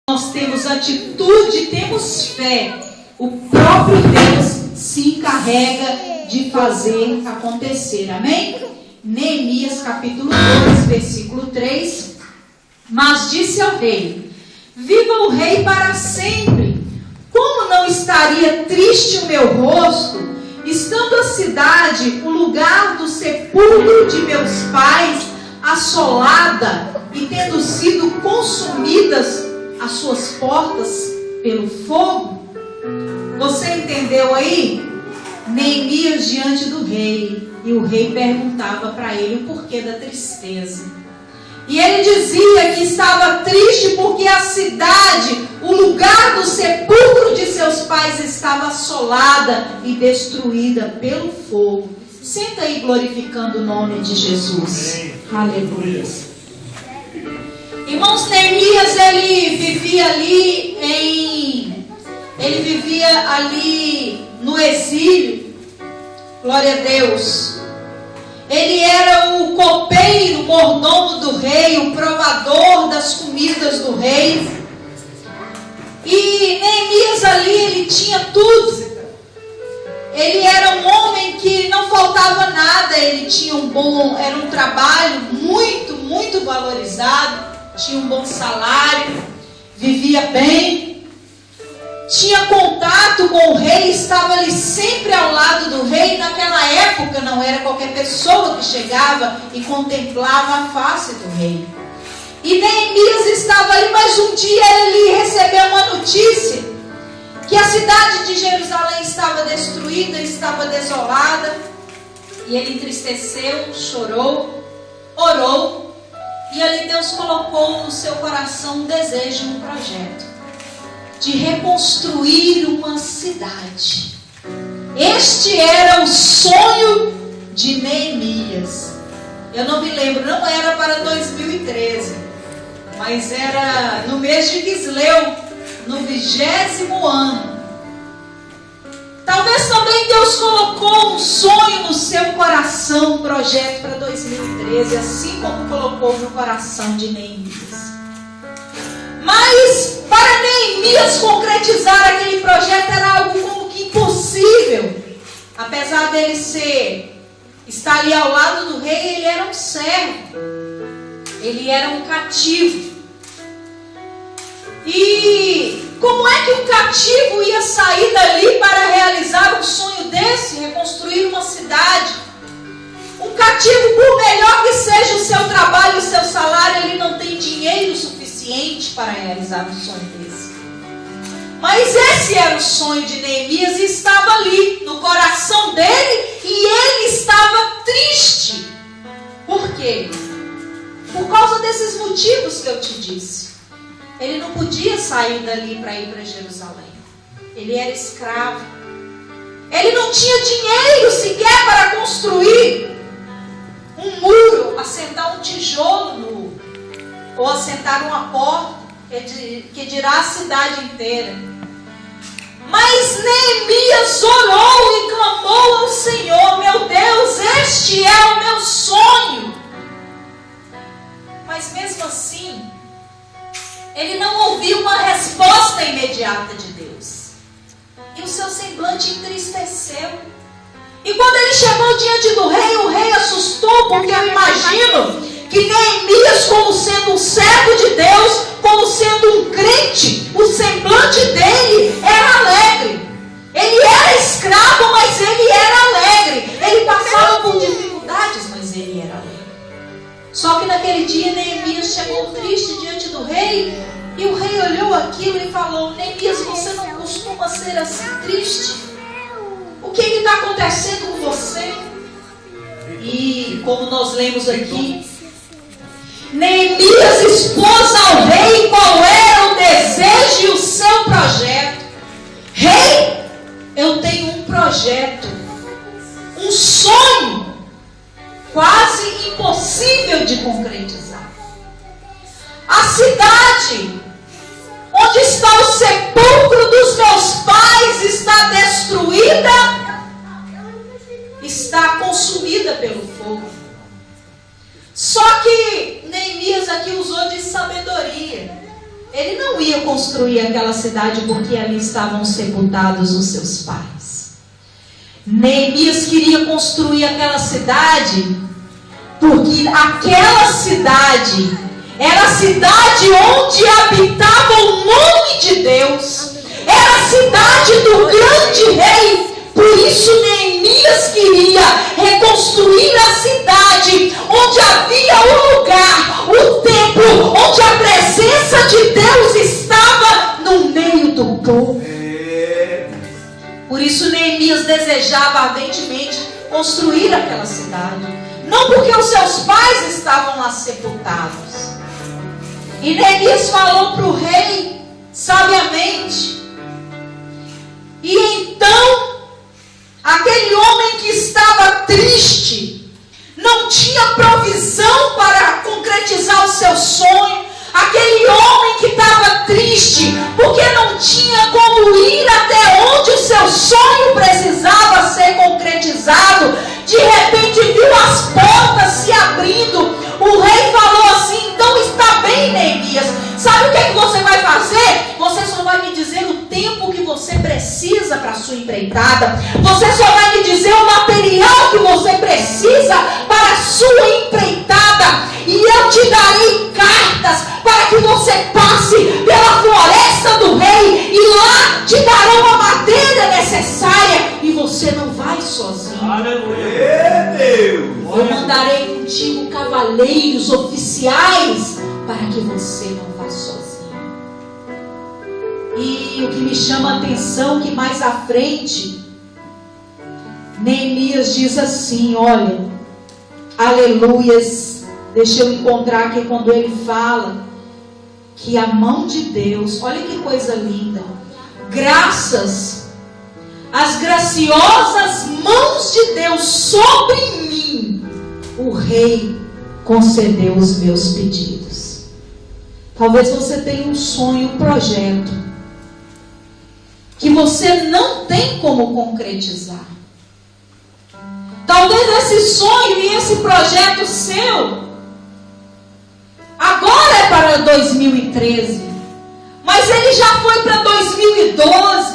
nós temos atitude, temos fé, o próprio Deus se encarrega de fazer acontecer. Amém? Neemias capítulo 2, versículo 3. Mas disse ao rei: viva o rei para sempre. Como não estaria triste o meu rosto, estando a cidade, o lugar do sepulcro de meus pais, assolada e tendo sido consumidas as suas portas pelo fogo? Você entendeu aí? Neemias diante do rei, e o rei perguntava para ele o porquê da tristeza. E ele dizia que estava triste porque a cidade, o lugar do sepulcro de seus pais, estava assolada e destruída pelo fogo. Senta aí glorificando o nome de Jesus. Aleluia. Irmãos, Neemias, ele vivia ali no exílio. Glória a Deus. Ele era o copeiro, o mordomo do rei, o provador das comidas do rei. E Neemias ali, ele tinha tudo. Ele era um homem que não faltava nada. Ele tinha era um trabalho muito, muito valorizado. Tinha um bom salário, vivia bem. Tinha contato com o rei, estava ali sempre ao lado do rei. Naquela época não era qualquer pessoa que chegava e contemplava a face do rei. E Neemias estava ali, mas um dia ele recebeu uma notícia que a cidade de Jerusalém estava destruída, estava desolada. E ele entristeceu, chorou, orou. E ali Deus colocou no seu coração um desejo, um projeto de reconstruir uma cidade. Este era o sonho de Neemias. Eu não me lembro, não era para 2013, mas era no mês de Quisleu, no 20º ano. Talvez também Deus colocou um sonho no seu coração, um projeto para 2013, assim como colocou no coração de Neemias. Mas para Neemias concretizar aquele projeto era algo como que impossível. Apesar dele estar ali ao lado do rei, ele era um servo. Ele era um cativo. E como é que um cativo ia sair dali para realizar um sonho desse, reconstruir uma cidade? Um cativo, por melhor que seja o seu trabalho, o seu salário, ele não tem dinheiro suficiente para realizar um sonho desse. Mas esse era o sonho de Neemias e estava ali no coração dele, e ele estava triste. Por quê? Por causa desses motivos que eu te disse. Ele não podia sair dali para ir para Jerusalém. Ele era escravo. Ele não tinha dinheiro sequer para construir um muro, assentar um tijolo ou assentar uma porta, que dirá a cidade inteira. Mas Neemias orou e clamou ao Senhor: meu Deus, este é o meu sonho. Mas mesmo assim, ele não ouviu uma resposta imediata de Deus. E o seu semblante entristeceu. E quando ele chegou diante do rei, o rei assustou, porque eu imagino que Neemias, como sendo um servo de Deus, como sendo um crente, o semblante dele era alegre. Ele era escravo, mas ele era alegre. Ele passava por dificuldades, mas ele era alegre. Só que naquele dia Neemias chegou triste diante do rei, e o rei olhou aquilo e falou: Neemias, você não costuma ser assim triste? O que está acontecendo com você? E como nós lemos aqui, Neemias expôs ao rei qual era o desejo e o seu projeto. Rei, eu tenho um projeto, um sonho quase impossível de concretizar. A cidade onde está o sepulcro dos meus pais está destruída, está consumida pelo fogo. Só que Neemias aqui usou de sabedoria. ele não ia construir aquela cidade porque ali estavam sepultados os seus pais. Neemias queria construir aquela cidade porque aquela cidade era a cidade onde habitava o nome de Deus. Era a cidade do grande rei. Por isso Neemias queria reconstruir a cidade onde havia o lugar, o templo, onde a presença de Deus estava no meio do povo. Por isso Neemias desejava ardentemente construir aquela cidade. Não porque os seus pais estavam lá sepultados. E Neemias falou para o rei sabiamente. E então aquele homem que estava triste, não tinha provisão para concretizar o seu sonho. Aquele homem que estava triste, porque não tinha como ir até onde o seu sonho precisava ser concretizado. De repente viu as portas se abrindo. O rei falou assim: então está bem, Neemias. Sabe o que é que você vai fazer? Você só vai me dizer o tempo que você precisa para a sua empreitada. Você só vai me dizer o material que você precisa para a sua empreitada. E eu te darei cartas para que você passe pela floresta do rei. E lá te darão a madeira necessária. E você não vai sozinho. Aleluia, Deus. Eu mandarei contigo cavaleiros oficiais para que você não vá sozinho. E o que me chama a atenção, que mais à frente Neemias diz assim, olha, aleluias. Deixa eu encontrar aqui quando ele fala que a mão de Deus, olha que coisa linda, graças às graciosas mãos de Deus sobre mim, o rei concedeu os meus pedidos. Talvez você tenha um sonho, um projeto que você não tem como concretizar. Talvez esse sonho e esse projeto seu agora é para 2013, mas ele já foi para 2012.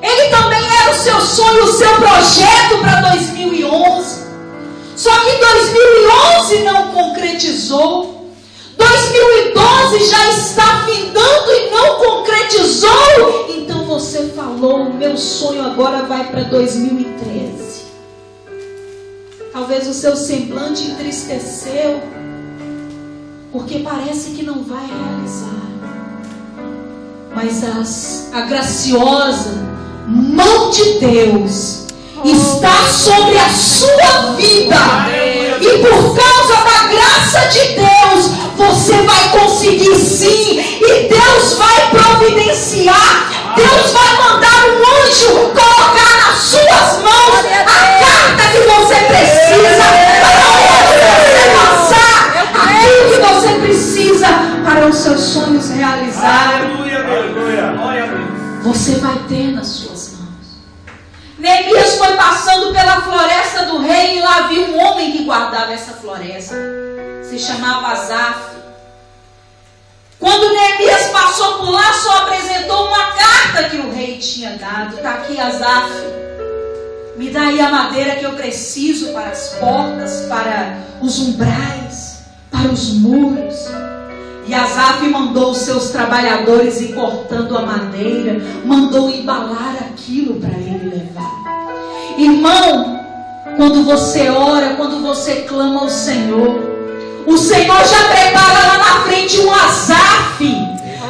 Ele também era o seu sonho, o seu projeto para 2011. Só que 2011 não concretizou. 2012 já está findando e não concretizou. Então você falou, o meu sonho agora vai para 2013. Talvez o seu semblante entristeceu, porque parece que não vai realizar. Mas a graciosa mão de Deus está sobre a sua vida. E por causa da graça de Deus, você vai conseguir sim. E Deus vai providenciar. Deus vai mandar um anjo colocar nas suas mãos a carta que você precisa para você passar aquilo que você precisa para os seus sonhos realizarem. Você vai ter nas suas mãos. Neemias foi passando pela floresta do rei e lá viu um homem que guardava essa floresta. Se chamava Asaf. Quando Neemias passou por lá, só apresentou uma carta que o rei tinha dado. Está aqui, Asaf. Me dá aí a madeira que eu preciso para as portas, para os umbrais, para os muros. E Asaf mandou os seus trabalhadores ir cortando a madeira, mandou embalar aquilo para ele levar. Irmão, quando você ora, quando você clama ao Senhor, o Senhor já prepara lá na frente um Asaf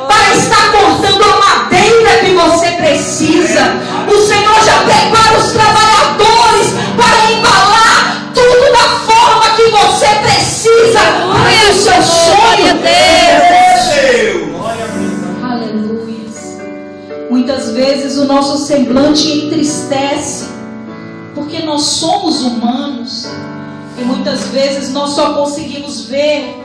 para estar cortando a madeira que você precisa. O Senhor já prepara os trabalhadores para embalar tudo da forma que você precisa para o seu sonho. Aleluia. Muitas vezes o nosso semblante entristece porque nós somos humanos. E muitas vezes nós só conseguimos ver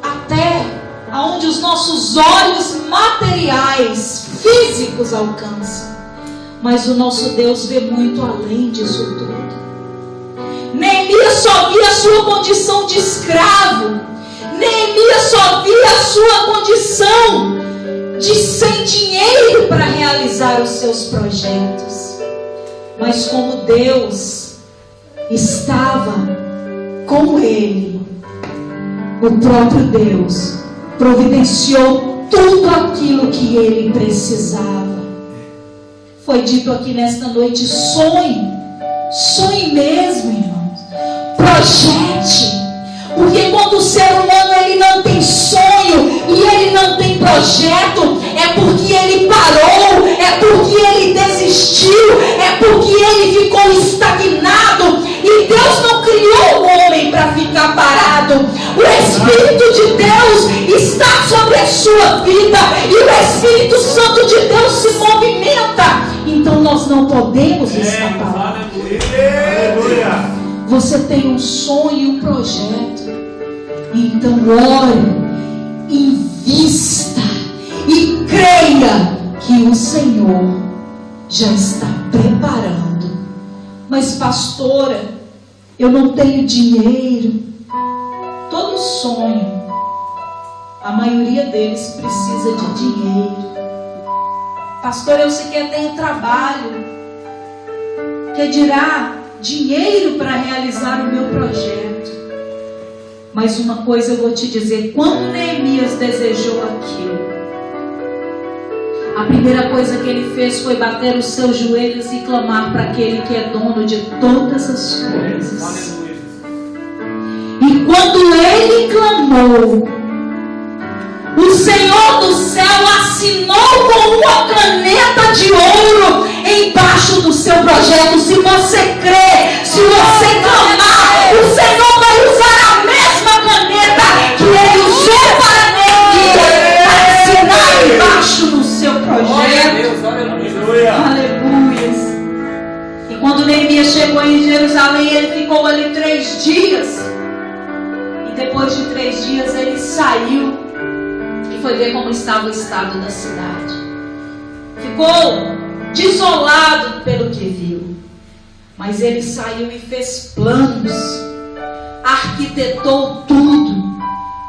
até aonde os nossos olhos materiais, físicos alcançam. Mas o nosso Deus vê muito além disso tudo. Neemias só via a sua condição de escravo. Neemias só via a sua condição de sem dinheiro para realizar os seus projetos. Mas como Deus estava com ele, o próprio Deus providenciou tudo aquilo que ele precisava. Foi dito aqui nesta noite: sonhe mesmo, irmãos, projete. Porque quando o ser humano ele não tem sonho e ele não tem projeto, é porque ele parou, é porque ele desistiu, é porque ele ficou estagnado. E Deus não criou o homem para ficar parado. O Espírito de Deus está sobre a sua vida e o Espírito Santo de Deus se movimenta. Então nós não podemos estar parados. Você tem um sonho e um projeto. Então ore, invista e creia que o Senhor já está preparando. Mas pastora, eu não tenho dinheiro. Todo sonho, a maioria deles precisa de dinheiro. Pastor, eu sequer tenho trabalho. Que dirá dinheiro para realizar o meu projeto. Mas uma coisa eu vou te dizer: quando Neemias desejou aquilo, a primeira coisa que ele fez foi bater os seus joelhos e clamar para aquele que é dono de todas as coisas. E quando ele clamou, o Senhor do céu assinou com uma caneta de ouro embaixo do seu projeto. Se você crê, se você clamar, o Senhor vai usar a mesma caneta que ele usou para Neemias para assinar embaixo do seu projeto. Aleluia. E quando Neemias chegou em Jerusalém, ele ficou ali 3 dias. E depois de 3 dias ele saiu e foi ver como estava o estado da cidade. Ficou desolado pelo que viu. Mas ele saiu e fez planos, arquitetou tudo,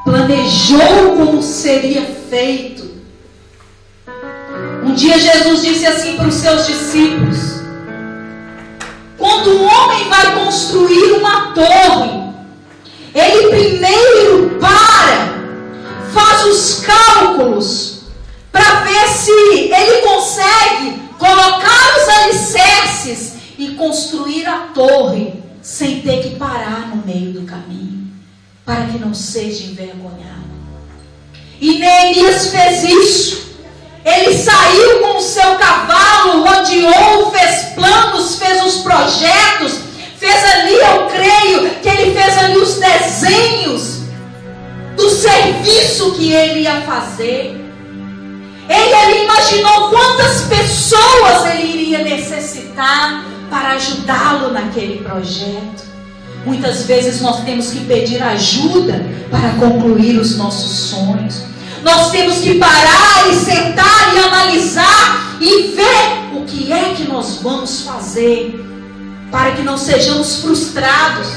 planejou como seria feito. Um dia Jesus disse assim para os seus discípulos: quando um homem vai construir uma torre, ele primeiro faz os cálculos para ver se ele consegue colocar os alicerces e construir a torre sem ter que parar no meio do caminho, para que não seja envergonhado. E Neemias fez isso. Ele saiu com o seu cavalo, rodeou, fez planos, fez os projetos, fez ali, eu creio que ele fez ali os desenhos do serviço que ele ia fazer. Ele imaginou quantas pessoas ele iria necessitar para ajudá-lo naquele projeto. Muitas vezes nós temos que pedir ajuda para concluir os nossos sonhos. Nós temos que parar e sentar e analisar e ver o que é que nós vamos fazer para que não sejamos frustrados.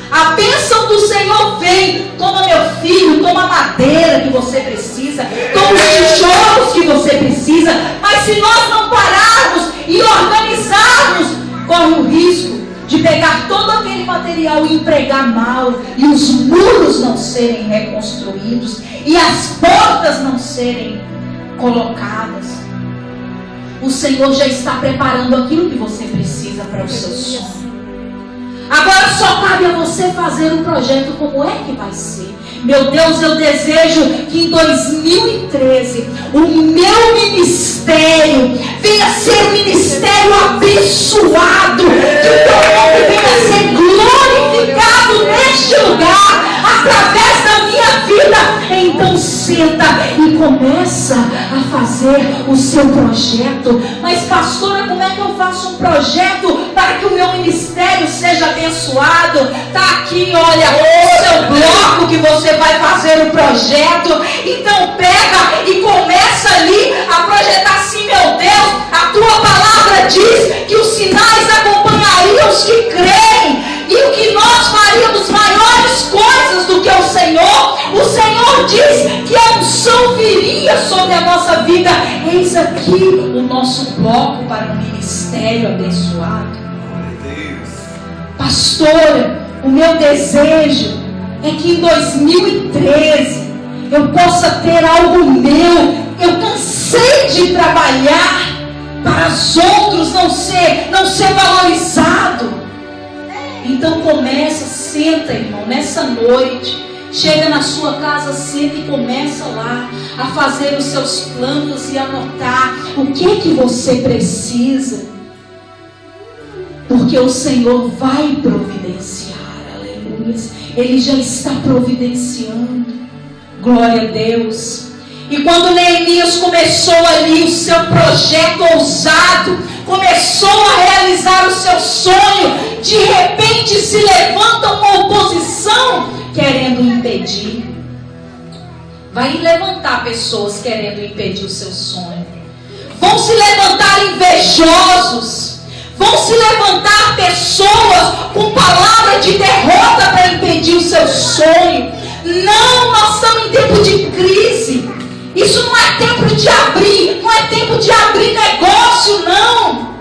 A bênção do Senhor vem: toma meu filho, toma a madeira que você precisa, toma os tijolos que você precisa. Mas se nós não pararmos e organizarmos, corre o risco de pegar todo aquele material e empregar mal, e os muros não serem reconstruídos, e as portas não serem colocadas. O Senhor já está preparando aquilo que você precisa para o seu sonho. Agora só cabe a você fazer um projeto. Como é que vai ser? Meu Deus, eu desejo que em 2013 o meu ministério venha ser um ministério abençoado, que o teu nome venha ser glorificado neste lugar, através da minha vida. Então senta e começa a fazer o seu projeto. Mas pastora, como é que eu faço um projeto para que o meu ministério seja abençoado? Está aqui, olha, o seu bloco que você vai fazer o projeto. Então pega e começa ali a projetar assim: meu Deus, a tua palavra diz que os sinais acompanhariam os que creem, e o que nós faríamos maiores coisas do que o Senhor a nossa vida. Eis aqui o nosso bloco para um ministério abençoado. Pastora, o meu desejo é que em 2013 eu possa ter algo meu. Eu cansei de trabalhar para os outros, não ser valorizado. Então começa, senta, irmão, nessa noite. Chega na sua casa, senta e começa lá a fazer os seus planos e anotar o que você precisa. Porque o Senhor vai providenciar, aleluia. Ele já está providenciando, glória a Deus. E quando Neemias começou ali o seu projeto ousado, começou a realizar o seu sonho, de repente se levanta uma oposição querendo impedir. Vai levantar pessoas querendo impedir o seu sonho. Vão se levantar invejosos. Vão se levantar pessoas com palavra de derrota para impedir o seu sonho. Não, nós estamos em tempo de crise. Isso não é tempo de abrir, não é tempo de abrir negócio, não.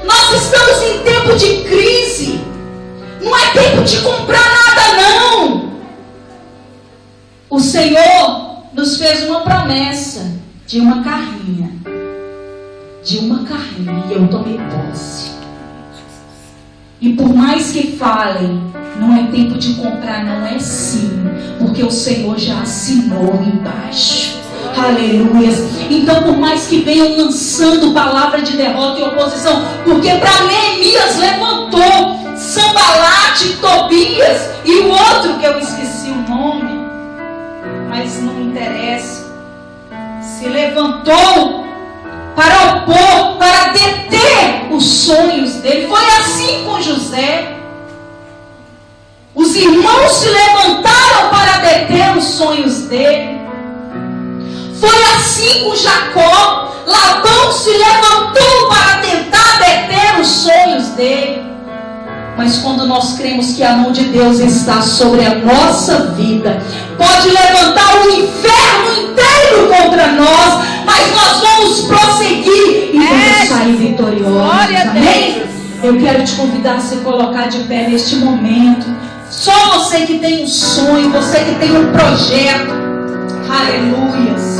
Nós estamos em tempo de crise. Não é tempo de comprar nada, não. O Senhor nos fez uma promessa de uma carrinha. E eu tomei posse. E por mais que falem, não é tempo de comprar, não é sim, porque o Senhor já assinou embaixo. Aleluia. Então por mais que venham lançando palavra de derrota e oposição, porque para Neemias levantou Sambalate, Tobias e o outro que eu esqueci o nome, mas não interessa, se levantou para opor, para deter os sonhos dele. Foi assim com José. Os irmãos se levantaram para deter os sonhos dele. Foi assim com Jacó. Labão se levantou para tentar deter os sonhos dele. Mas quando nós cremos que a mão de Deus está sobre a nossa vida, pode levantar o inferno inteiro contra nós, mas nós vamos prosseguir e vamos sair vitoriosos. Amém? Eu quero te convidar a se colocar de pé neste momento. Só você que tem um sonho, você que tem um projeto. Aleluias.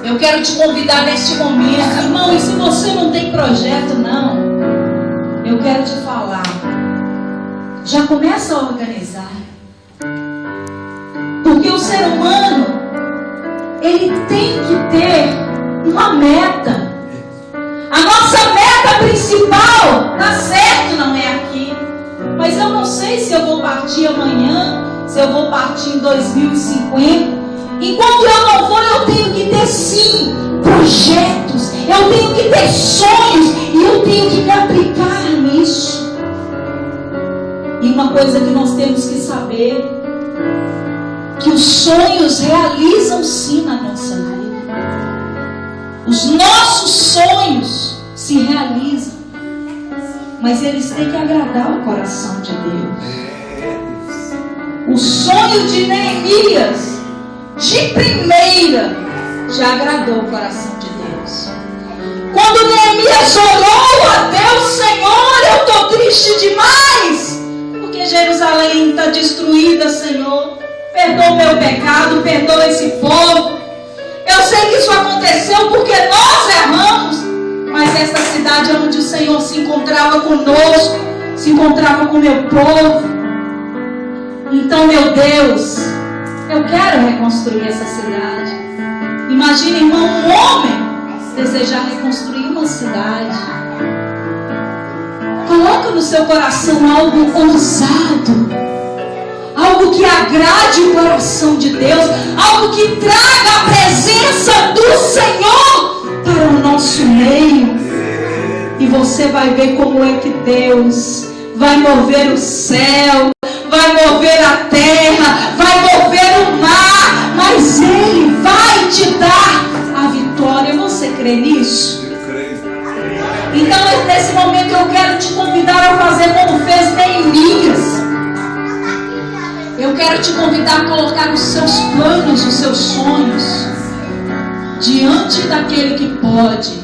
Eu quero te convidar neste momento. Irmão, e se você não tem projeto, não, eu quero te falar. Já começa a organizar. Porque o ser humano, ele tem que ter uma meta. A nossa meta principal, tá certo, não é aqui. Mas eu não sei se eu vou partir amanhã, se eu vou partir em 2050. Enquanto eu não for, eu tenho que ter sim projetos. Eu tenho que ter sonhos. E eu tenho que me aplicar nisso. E uma coisa que nós temos que saber, que os sonhos realizam sim na nossa vida. Os nossos sonhos se realizam, mas eles têm que agradar o coração de Deus. O sonho de Neemias, de primeira, já agradou o coração de Deus. Quando Neemias orou a Deus: Senhor, eu estou triste demais, porque Jerusalém está destruída, Senhor. Perdoa o meu pecado, perdoa esse povo. Eu sei que isso aconteceu porque nós erramos, mas essa cidade onde o Senhor se encontrava conosco, se encontrava com o meu povo. Então, meu Deus, eu quero reconstruir essa cidade. Imagina, irmão, um homem desejar reconstruir uma cidade. Coloca no seu coração algo ousado, algo que agrade o coração de Deus, algo que traga a presença do Senhor para o nosso meio. E você vai ver como é que Deus vai mover o céu, vai mover a terra, vai mover o mar, mas Ele vai te dar a vitória. Você crê nisso? Então nesse momento eu quero te convidar a fazer como fez Neemias. Eu quero te convidar a colocar os seus planos, os seus sonhos. diante daquele que pode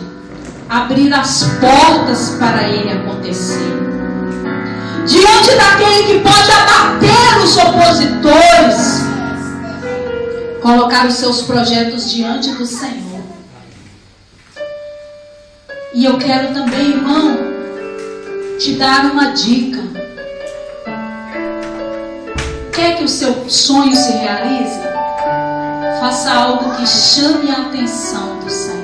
abrir as portas para ele acontecer, diante daquele que pode abater os opositores, colocar os seus projetos diante do Senhor. E eu quero também, irmão, te dar uma dica. Quer que o seu sonho se realize? Faça algo que chame a atenção do Senhor.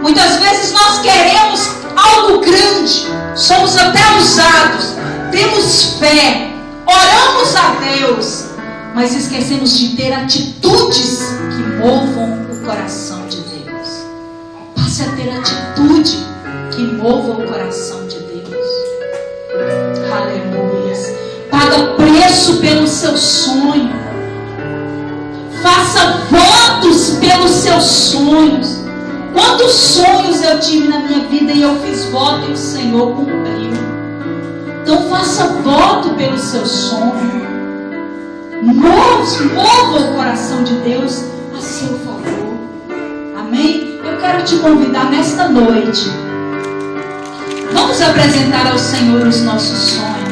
Muitas vezes nós queremos algo grande, somos até ousados, temos fé, oramos a Deus, mas esquecemos de ter atitudes que movam o coração de Deus. Passe a ter atitude que mova o coração de Deus. Aleluia. Paga preço pelo seu sonho. Faça votos pelos seus sonhos. Quantos sonhos eu tive na minha vida e eu fiz voto e o Senhor cumpriu. Então faça voto pelo seu sonho. Mova o coração de Deus a seu favor. Amém? Eu quero te convidar nesta noite. Vamos apresentar ao Senhor os nossos sonhos.